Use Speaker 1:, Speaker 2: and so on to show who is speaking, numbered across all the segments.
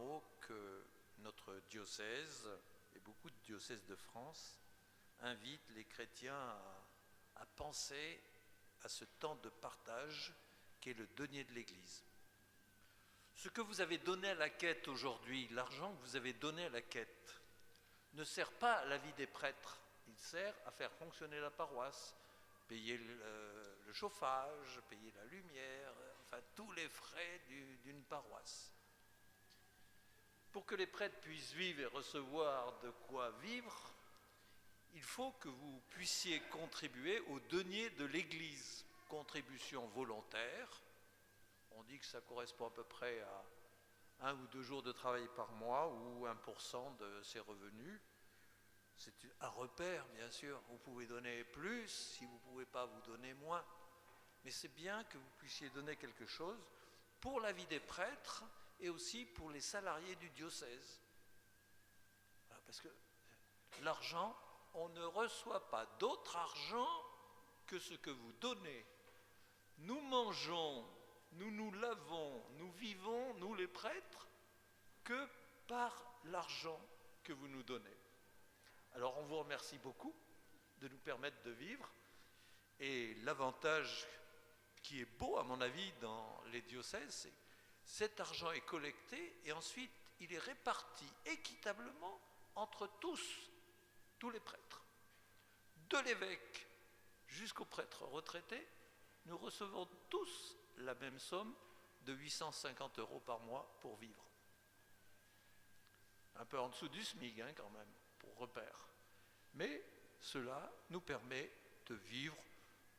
Speaker 1: mot que notre diocèse, et beaucoup de diocèses de France, invitent les chrétiens à penser à ce temps de partage qu'est le denier de l'Église. Ce que vous avez donné à la quête aujourd'hui, l'argent que vous avez donné à la quête, ne sert pas à la vie des prêtres, il sert à faire fonctionner la paroisse, payer le chauffage, payer la lumière, enfin tous les frais d'une paroisse. Pour que les prêtres puissent vivre et recevoir de quoi vivre, il faut que vous puissiez contribuer au denier de l'Église. Contribution volontaire, on dit que ça correspond à peu près à 1 ou 2 jours de travail par mois ou 1% de ses revenus. C'est un repère, bien sûr. Vous pouvez donner plus, si vous ne pouvez pas, vous donner moins. Mais c'est bien que vous puissiez donner quelque chose pour la vie des prêtres et aussi pour les salariés du diocèse. Voilà, parce que l'argent, on ne reçoit pas d'autre argent que ce que vous donnez. Nous mangeons, nous nous lavons, nous vivons, nous les prêtres, que par l'argent que vous nous donnez. Alors on vous remercie beaucoup de nous permettre de vivre, et l'avantage qui est beau à mon avis dans les diocèses, c'est que cet argent est collecté et ensuite il est réparti équitablement entre tous les prêtres. De l'évêque jusqu'aux prêtres retraités, nous recevons tous la même somme de 850 € par mois pour vivre. Un peu en dessous du SMIC quand même, pour repère. Mais cela nous permet de vivre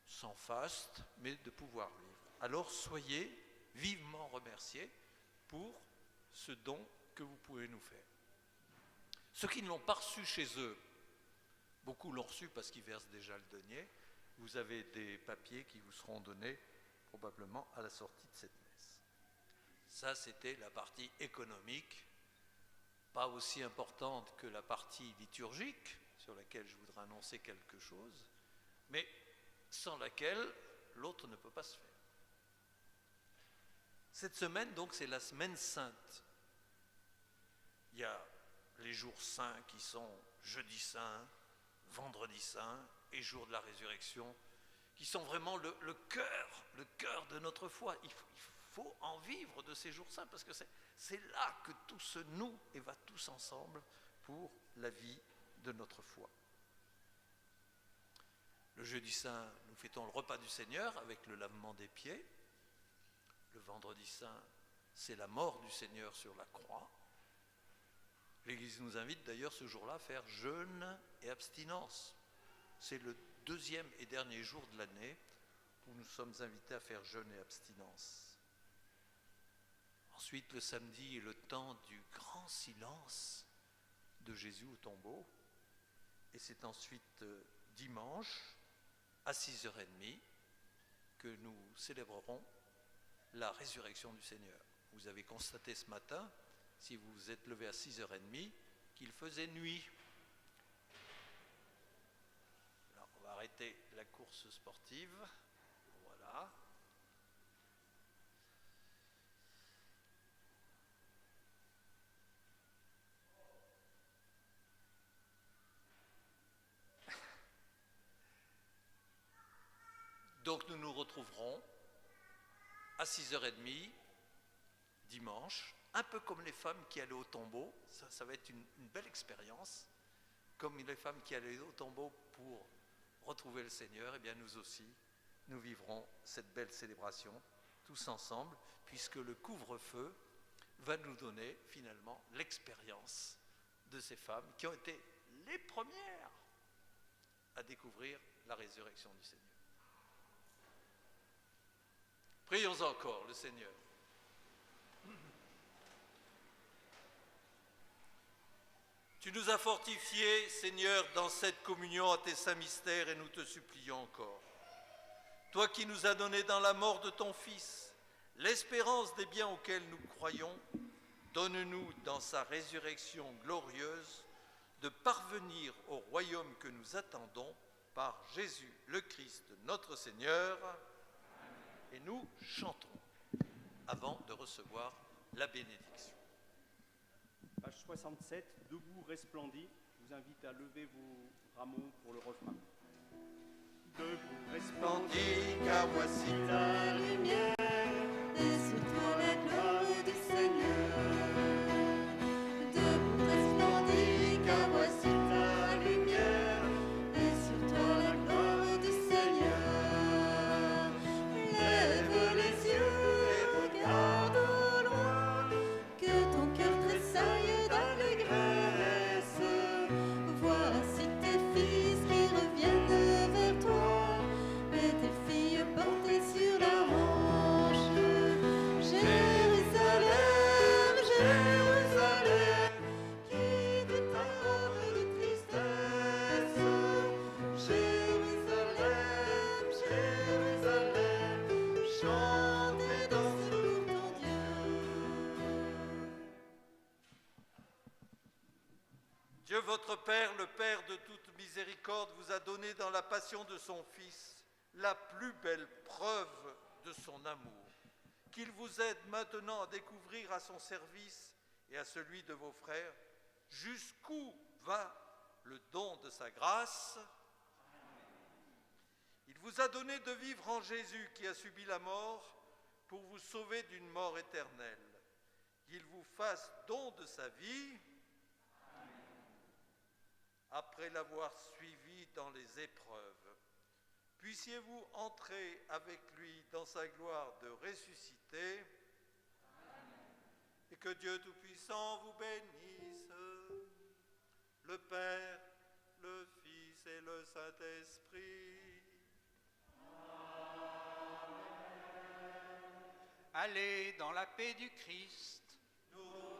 Speaker 1: sans faste, mais de pouvoir vivre. Alors soyez vivement remerciés pour ce don que vous pouvez nous faire. Ceux qui ne l'ont pas reçu chez eux, beaucoup l'ont reçu parce qu'ils versent déjà le denier, vous avez des papiers qui vous seront donnés probablement à la sortie de cette messe. Ça, c'était la partie économique, pas aussi importante que la partie liturgique, sur laquelle je voudrais annoncer quelque chose, mais sans laquelle l'autre ne peut pas se faire. Cette semaine, donc, c'est la semaine sainte. Il y a les jours saints qui sont jeudi saint, vendredi saint et jour de la résurrection, qui sont vraiment le cœur de notre foi. Il faut en vivre de ces jours saints, parce que c'est là que tout se noue et va tous ensemble pour la vie de notre foi. Le jeudi saint, nous fêtons le repas du Seigneur avec le lavement des pieds. Le vendredi saint, c'est la mort du Seigneur sur la croix. L'Église nous invite d'ailleurs ce jour-là à faire jeûne et abstinence. C'est le 2e et dernier jour de l'année où nous sommes invités à faire jeûne et abstinence. Ensuite, le samedi est le temps du grand silence de Jésus au tombeau. Et c'est ensuite dimanche, à 6h30, que nous célébrerons la résurrection du Seigneur. Vous avez constaté ce matin, si vous vous êtes levé à 6h30, qu'il faisait nuit. Alors, on va arrêter la course sportive. Voilà. Donc nous nous retrouverons à 6h30, dimanche, un peu comme les femmes qui allaient au tombeau. Ça va être une belle expérience. Comme les femmes qui allaient au tombeau pour retrouver le Seigneur, et bien nous aussi, nous vivrons cette belle célébration tous ensemble, puisque le couvre-feu va nous donner finalement l'expérience de ces femmes qui ont été les premières à découvrir la résurrection du Seigneur. Prions encore le Seigneur. Tu nous as fortifiés, Seigneur, dans cette communion à tes saints mystères, et nous te supplions encore. Toi qui nous as donné dans la mort de ton Fils l'espérance des biens auxquels nous croyons, donne-nous dans sa résurrection glorieuse de parvenir au royaume que nous attendons par Jésus le Christ, notre Seigneur. Et nous chantons avant de recevoir la bénédiction.
Speaker 2: 67, Debout resplendit. Je vous invite à lever vos rameaux pour le refrain. Debout resplendit, car voici la lumière, et sur toi la gloire du Seigneur. Debout resplendit, car voici ta lumière, et sur toi la gloire du Seigneur. Lève les yeux et regarde au loin, que ton cœur tressaille d'allégresse. Voici tes fils qui reviennent vers toi, et tes filles portées sur la hanche. Jérusalem, Jérusalem, quitte ta robe de tristesse. Jérusalem, Jérusalem, chante et danse pour ton Dieu.
Speaker 1: Dieu votre Père, le Père de toute miséricorde, vous a donné dans la passion de son Fils la plus belle preuve de son amour. Qu'il vous aide maintenant à découvrir à son service et à celui de vos frères jusqu'où va le don de sa grâce. Il vous a donné de vivre en Jésus qui a subi la mort pour vous sauver d'une mort éternelle. Qu'il vous fasse don de sa vie après l'avoir suivi dans les épreuves. Puissiez-vous entrer avec lui dans sa gloire de ressuscité. Amen. Et que Dieu Tout-Puissant vous bénisse, le Père, le Fils et le Saint-Esprit.
Speaker 3: Amen. Allez dans la paix du Christ.
Speaker 1: Nous